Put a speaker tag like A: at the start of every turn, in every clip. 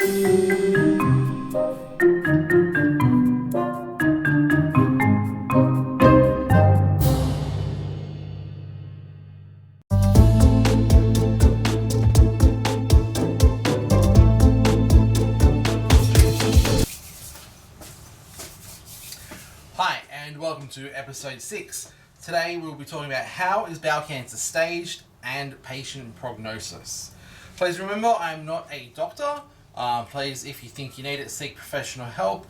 A: Hi, and welcome to episode 6. Today we'll be talking about how is bowel cancer staged and patient prognosis. Please remember, I'm not a doctor. Please, if you think you need it, seek professional help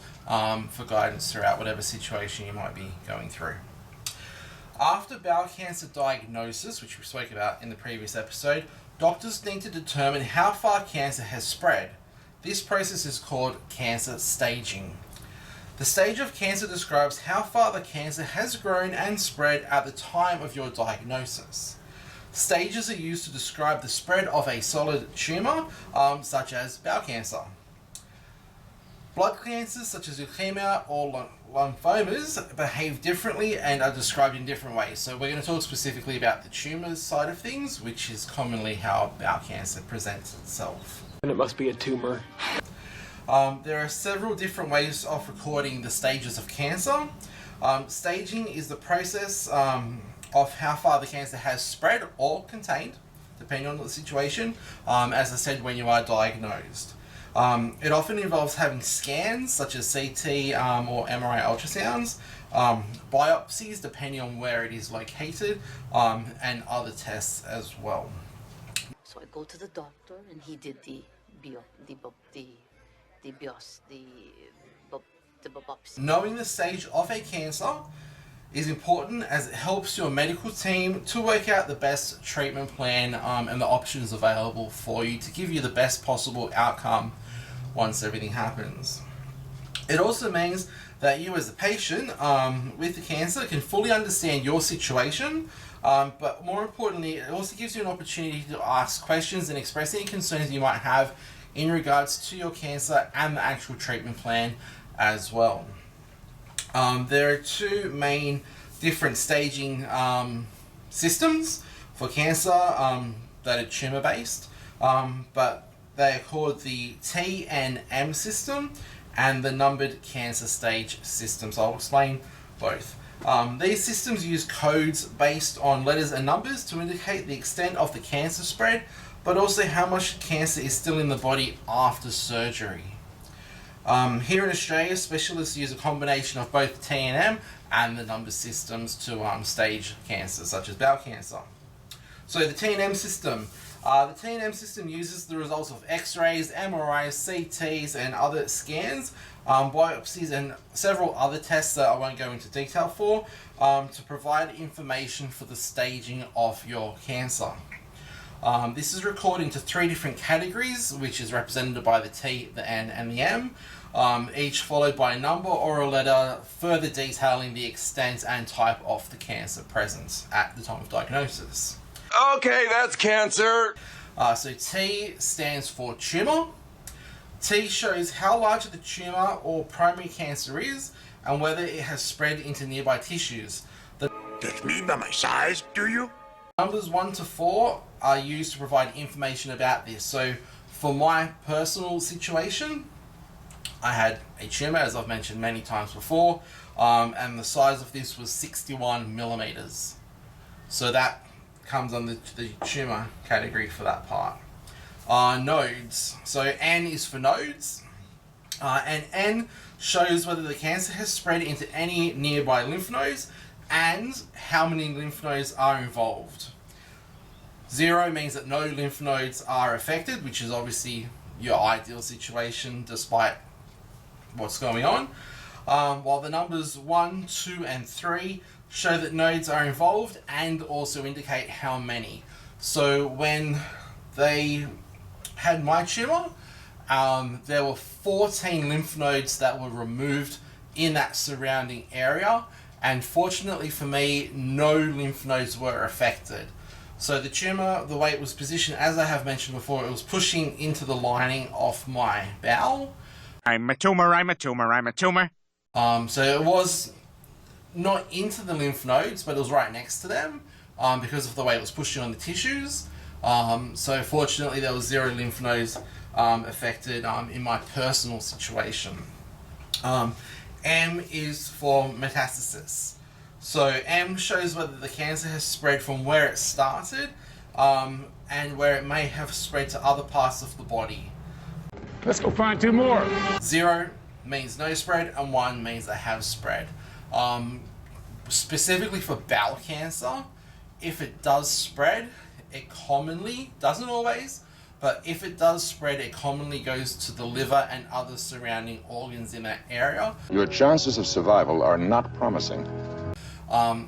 A: for guidance throughout whatever situation you might be going through. After bowel cancer diagnosis, which we spoke about in the previous episode, doctors need to determine how far cancer has spread. This process is called cancer staging. The stage of cancer describes how far the cancer has grown and spread at the time of your diagnosis. Stages are used to describe the spread of a solid tumour, such as bowel cancer. Blood cancers, such as leukemia or lymphomas, behave differently and are described in different ways. So we're going to talk specifically about the tumours side of things, which is commonly how bowel cancer presents itself.
B: And it must be a tumour.
A: There are several different ways of recording the stages of cancer. Staging is the process of how far the cancer has spread or contained, depending on the situation, as I said, when you are diagnosed. It often involves having scans such as CT or MRI ultrasounds, biopsies depending on where it is located, and other tests as well.
C: So I go to the doctor and he did the biopsy.
A: Knowing the stage of a cancer is important as it helps your medical team to work out the best treatment plan and the options available for you to give you the best possible outcome once everything happens. It also means that you as a patient with the cancer can fully understand your situation, but more importantly, it also gives you an opportunity to ask questions and express any concerns you might have in regards to your cancer and the actual treatment plan as well. There are two main different staging systems for cancer that are tumour based, but they are called the T and M system and the numbered cancer stage system. So I'll explain both. These systems use codes based on letters and numbers to indicate the extent of the cancer spread, but also how much cancer is still in the body after surgery. Here in Australia, specialists use a combination of both T and M and the number systems to stage cancer, such as bowel cancer. So the T and M system. The T and M system uses the results of X-rays, MRIs, CTs and other scans, biopsies and several other tests that I won't go into detail for, to provide information for the staging of your cancer. This is recorded into 3 different categories, which is represented by the T, the N and the M, each followed by a number or a letter further detailing the extent and type of the cancer present at the time of diagnosis.
B: Okay, that's cancer.
A: So T stands for tumour. T shows how large the tumour or primary cancer is and whether it has spread into nearby tissues.
D: Judge me by my size, do you?
A: Numbers 1 to 4 are used to provide information about this. So for my personal situation, I had a tumour, as I've mentioned many times before, and the size of this was 61 millimeters. So that comes under the tumour category for that part. Nodes. So N is for nodes, and N shows whether the cancer has spread into any nearby lymph nodes and how many lymph nodes are involved. 0 means that no lymph nodes are affected, which is obviously your ideal situation despite what's going on. While the numbers 1, 2 and 3 show that nodes are involved and also indicate how many. So when they had my tumour, there were 14 lymph nodes that were removed in that surrounding area, and fortunately for me, no lymph nodes were affected. So the tumour, the way it was positioned, as I have mentioned before, it was pushing into the lining of my bowel.
D: I'm a tumour, I'm a tumour, I'm a tumour.
A: So it was not into the lymph nodes, but it was right next to them because of the way it was pushing on the tissues. So fortunately there was 0 lymph nodes affected in my personal situation. M is for metastasis. So M shows whether the cancer has spread from where it started and where it may have spread to other parts of the body.
B: Let's go find 2 more.
A: 0 means no spread, and 1 means they have spread. Specifically for bowel cancer, if it does spread, it commonly, doesn't always, but if it does spread, it commonly goes to the liver and other surrounding organs in that area.
E: Your chances of survival are not promising.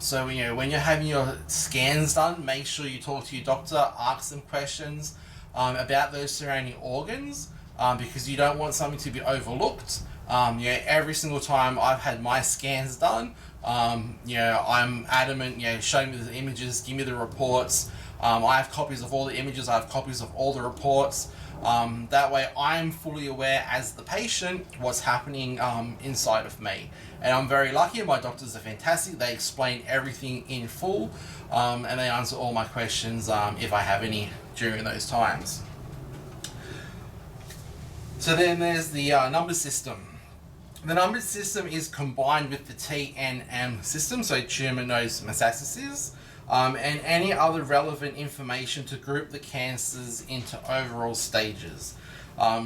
A: So when you're having your scans done, make sure you talk to your doctor, ask them questions about those surrounding organs, because you don't want something to be overlooked. Every single time I've had my scans done, I'm adamant, show me the images, give me the reports. I have copies of all the images, I have copies of all the reports. That way I'm fully aware as the patient what's happening inside of me. And I'm very lucky, my doctors are fantastic, they explain everything in full, and they answer all my questions if I have any during those times. So then there's the number system. The number system is combined with the TNM system, so tumor, node, metastases, and any other relevant information to group the cancers into overall stages.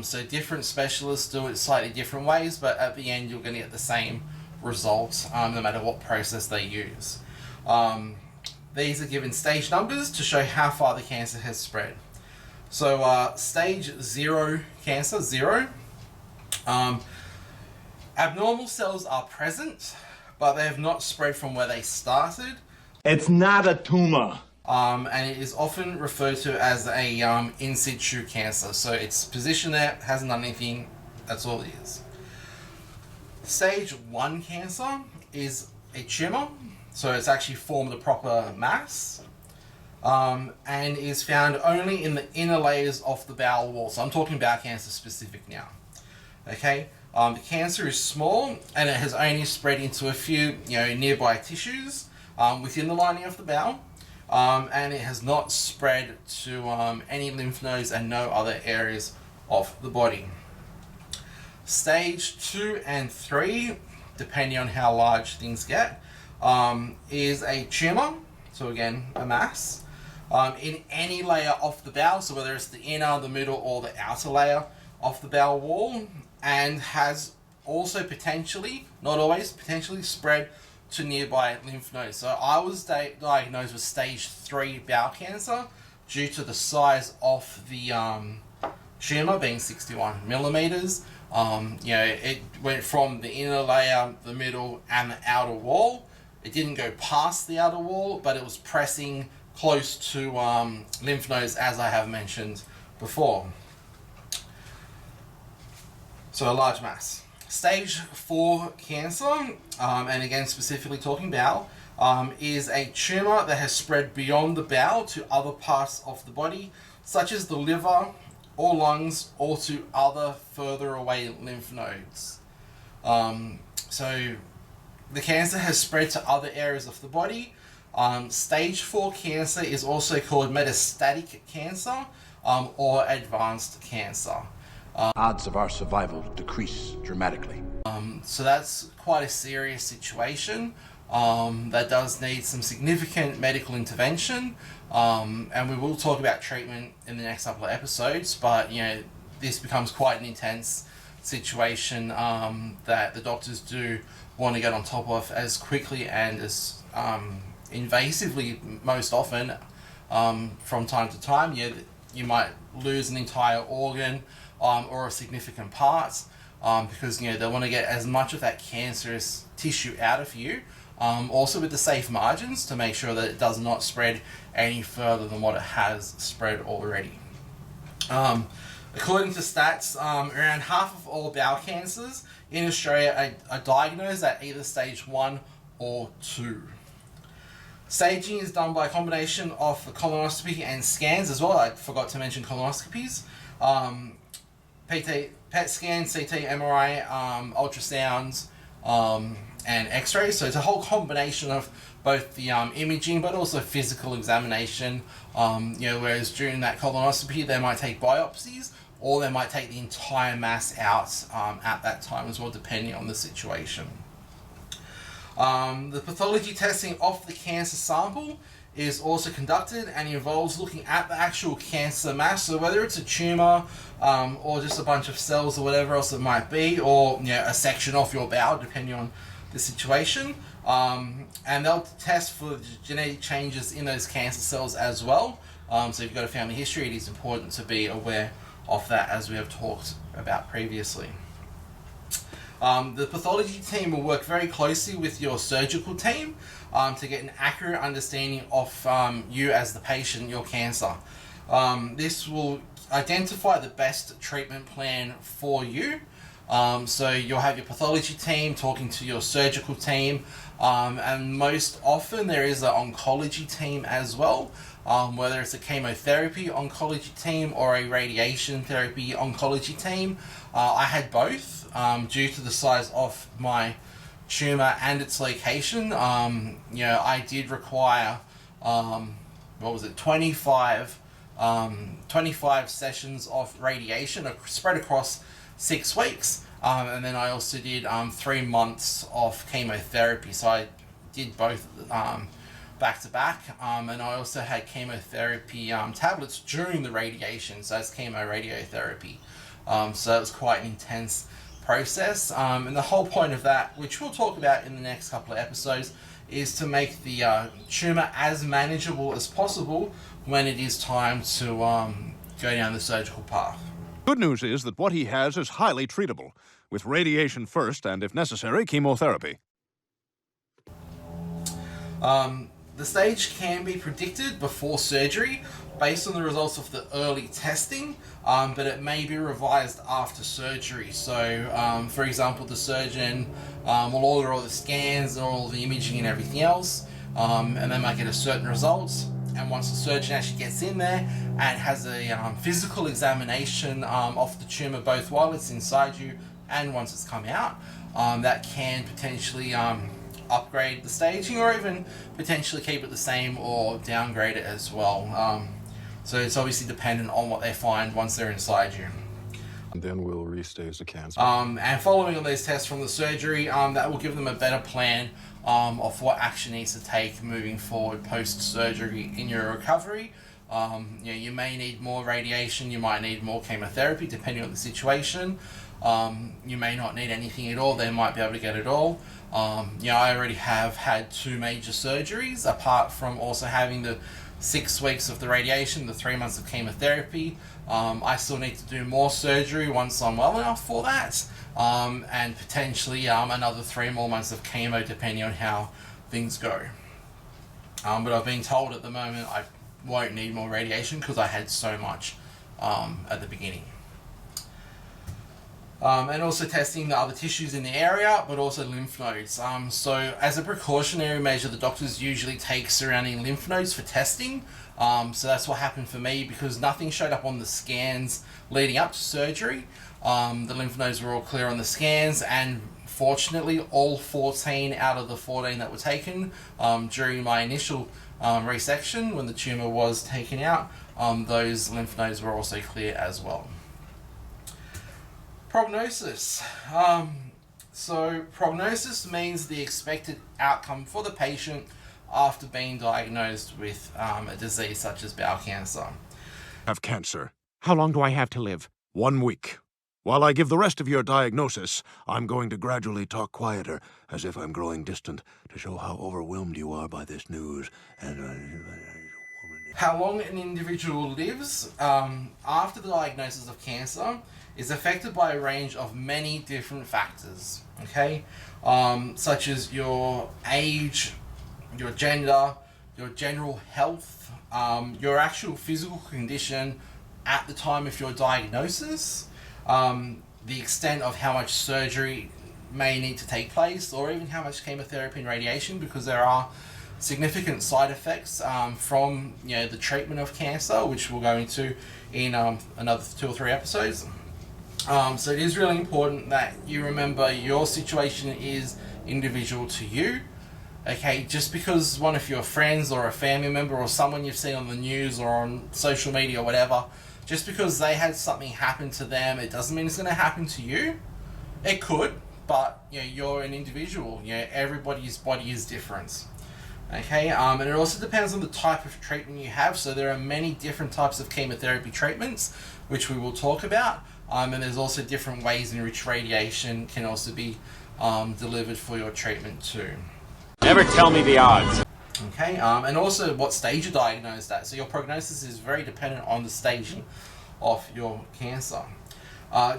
A: So different specialists do it slightly different ways, but at the end you're going to get the same results no matter what process they use. These are given stage numbers to show how far the cancer has spread. So stage 0 cancer, 0. Abnormal cells are present, but they have not spread from where they started.
B: It's not a tumor.
A: And it is often referred to as a in situ cancer. So it's positioned there, hasn't done anything, that's all it is. Stage 1 cancer is a tumor, so it's actually formed a proper mass, and is found only in the inner layers of the bowel wall. So I'm talking bowel cancer specific now. Okay, the cancer is small and it has only spread into a few nearby tissues within the lining of the bowel, and it has not spread to any lymph nodes and no other areas of the body. Stage 2 and 3, depending on how large things get, is a tumor, so again a mass, in any layer of the bowel, so whether it's the inner, the middle or the outer layer of the bowel wall, and has also potentially, not always, potentially spread to nearby lymph nodes. So I was diagnosed with stage 3 bowel cancer due to the size of the tumor being 61 millimeters. It went from the inner layer, the middle and the outer wall. It didn't go past the outer wall, but it was pressing close to lymph nodes, as I have mentioned before. So a large mass. Stage 4 cancer, and again specifically talking bowel, is a tumor that has spread beyond the bowel to other parts of the body, such as the liver or lungs, or to other further away lymph nodes. So the cancer has spread to other areas of the body. Stage 4 cancer is also called metastatic cancer or advanced cancer.
F: Odds of our survival decrease dramatically.
A: So that's quite a serious situation that does need some significant medical intervention, and we will talk about treatment in the next couple of episodes, but this becomes quite an intense situation that the doctors do want to get on top of as quickly and as invasively most often. From time to time, you might lose an entire organ or a significant part, because they want to get as much of that cancerous tissue out of you, also with the safe margins to make sure that it does not spread any further than what it has spread already. According to stats, around half of all bowel cancers in Australia are diagnosed at either stage 1 or 2. Staging is done by a combination of colonoscopy and scans as well. I forgot to mention colonoscopies. PET scan, CT, MRI, ultrasounds, and x-rays. So it's a whole combination of both the imaging but also physical examination. Whereas during that colonoscopy they might take biopsies, or they might take the entire mass out at that time as well, depending on the situation. The pathology testing of the cancer sample is also conducted and involves looking at the actual cancer mass, so whether it's a tumor or just a bunch of cells or whatever else it might be, or a section off your bowel, depending on the situation, and they'll test for genetic changes in those cancer cells as well. So if you've got a family history, it is important to be aware of that, as we have talked about previously. The pathology team will work very closely with your surgical team to get an accurate understanding of you as the patient, your cancer. This will identify the best treatment plan for you. So you'll have your pathology team talking to your surgical team, and most often there is an oncology team as well, whether it's a chemotherapy oncology team or a radiation therapy oncology team. I had both due to the size of my tumor and its location. I did require 25 sessions of radiation spread across 6 weeks, and then I also did 3 months of chemotherapy, so I did both back to back, and I also had chemotherapy tablets during the radiation, so it's chemoradiotherapy. So it was quite an intense process, and the whole point of that, which we'll talk about in the next couple of episodes, is to make the tumor as manageable as possible when it is time to go down the surgical path.
G: Good news is that what he has is highly treatable, with radiation first and, if necessary, chemotherapy.
A: The stage can be predicted before surgery based on the results of the early testing, but it may be revised after surgery. So, for example, the surgeon will order all the scans and all the imaging and everything else, and they might get a certain result. And once the surgeon actually gets in there and has a physical examination of the tumor, both while it's inside you and once it's come out, that can potentially upgrade the staging, or even potentially keep it the same or downgrade it as well. So it's obviously dependent on what they find once they're inside you.
H: And then we'll restage the cancer.
A: And following on these tests from the surgery, that will give them a better plan of what action needs to take moving forward post-surgery in your recovery. You may need more radiation, you might need more chemotherapy depending on the situation. You may not need anything at all, they might be able to get it all. I already have had 2 major surgeries, apart from also having the 6 weeks of the radiation, the 3 months of chemotherapy. I still need to do more surgery once I'm well enough for that, and potentially another 3 more months of chemo depending on how things go. But I've been told at the moment I won't need more radiation because I had so much at the beginning. And also testing the other tissues in the area, but also lymph nodes. So as a precautionary measure, the doctors usually take surrounding lymph nodes for testing. So that's what happened for me, because nothing showed up on the scans leading up to surgery. The lymph nodes were all clear on the scans, and fortunately all 14 out of the 14 that were taken during my initial resection, when the tumor was taken out, those lymph nodes were also clear as well. Prognosis. So prognosis means the expected outcome for the patient after being diagnosed with a disease such as bowel cancer.
G: Have cancer. How long do I have to live? 1 week. While I give the rest of your diagnosis, I'm going to gradually talk quieter, as if I'm growing distant, to show how overwhelmed you are by this news.
A: How long an individual lives after the diagnosis of cancer is affected by a range of many different factors, okay? Such as your age, your gender, your general health, your actual physical condition at the time of your diagnosis, the extent of how much surgery may need to take place, or even how much chemotherapy and radiation, because there are significant side effects from the treatment of cancer, which we'll go into in another 2 or 3 episodes. So it is really important that you remember your situation is individual to you. Okay, just because one of your friends or a family member or someone you've seen on the news or on social media or whatever just because they had something happen to them, it doesn't mean it's going to happen to you. It could, but you know, you're an individual. You know, everybody's body is different. Okay, and it also depends on the type of treatment you have. So there are many different types of chemotherapy treatments, which we will talk about. And there's also different ways in which radiation can also be delivered for your treatment too.
B: Never tell me the odds.
A: Okay, and also what stage you're diagnosed at. So your prognosis is very dependent on the staging of your cancer.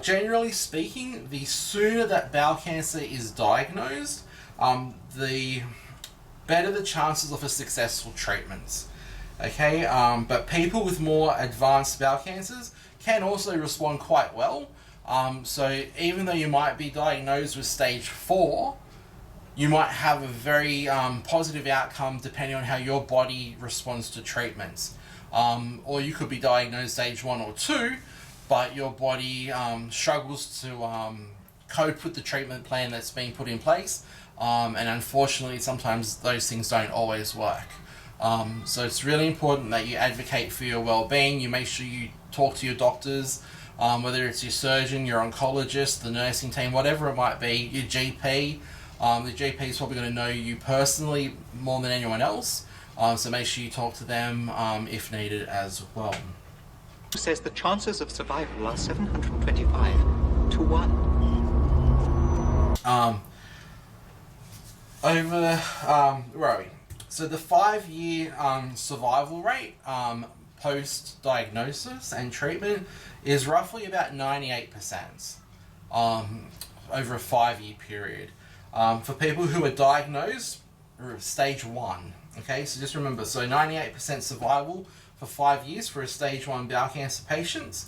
A: Generally speaking, the sooner that bowel cancer is diagnosed, the better the chances of a successful treatment. Okay, but people with more advanced bowel cancers can also respond quite well. So even though you might be diagnosed with stage 4, you might have a very positive outcome depending on how your body responds to treatments. Or you could be diagnosed stage 1 or 2, but your body struggles to cope with the treatment plan that's being put in place. And unfortunately, sometimes those things don't always work. So it's really important that you advocate for your well-being. You make sure you talk to your doctors, whether it's your surgeon, your oncologist, the nursing team, whatever it might be, your GP. The GP is probably going to know you personally more than anyone else, so make sure you talk to them if needed as well.
I: Says the chances of survival are 725 to 1.
A: Where are we? So the 5-year survival rate post-diagnosis and treatment is roughly about 98% over a 5-year period. For people who are diagnosed stage 1, okay, so just remember, so 98% survival for 5 years for a stage 1 bowel cancer patient,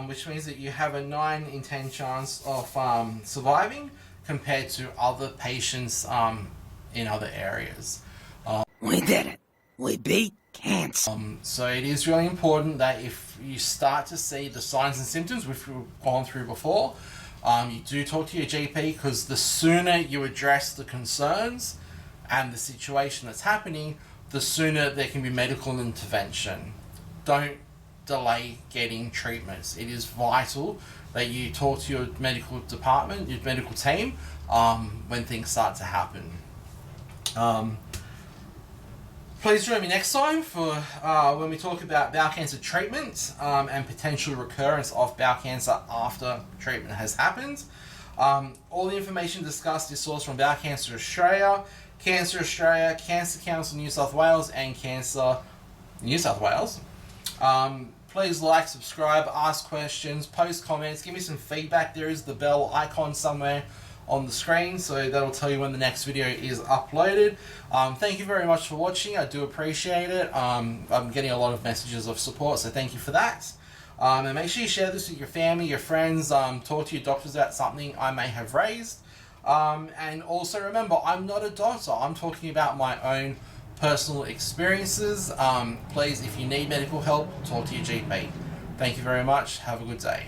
A: which means that you have a 9 in 10 chance of surviving compared to other patients in other areas.
J: We did it. We beat cancer.
A: So it is really important that if you start to see the signs and symptoms, which we've gone through before, you do talk to your GP, because the sooner you address the concerns and the situation that's happening, the sooner there can be medical intervention. Don't delay getting treatments. It is vital that you talk to your medical department, your medical team, when things start to happen. Please join me next time for when we talk about bowel cancer treatment and potential recurrence of bowel cancer after treatment has happened. All the information discussed is sourced from Bowel Cancer Australia, Cancer Australia, Cancer Council New South Wales, and Cancer New South Wales. Please like, subscribe, ask questions, post comments, give me some feedback. There is the bell icon somewhere on the screen, so that'll tell you when the next video is uploaded. Thank you very much for watching. I do appreciate it. I'm getting a lot of messages of support, so thank you for that. And make sure you share this with your family, your friends, talk to your doctors about something I may have raised. And also remember, I'm not a doctor. I'm talking about my own personal experiences. Please, if you need medical help, talk to your GP. Thank you very much. Have a good day.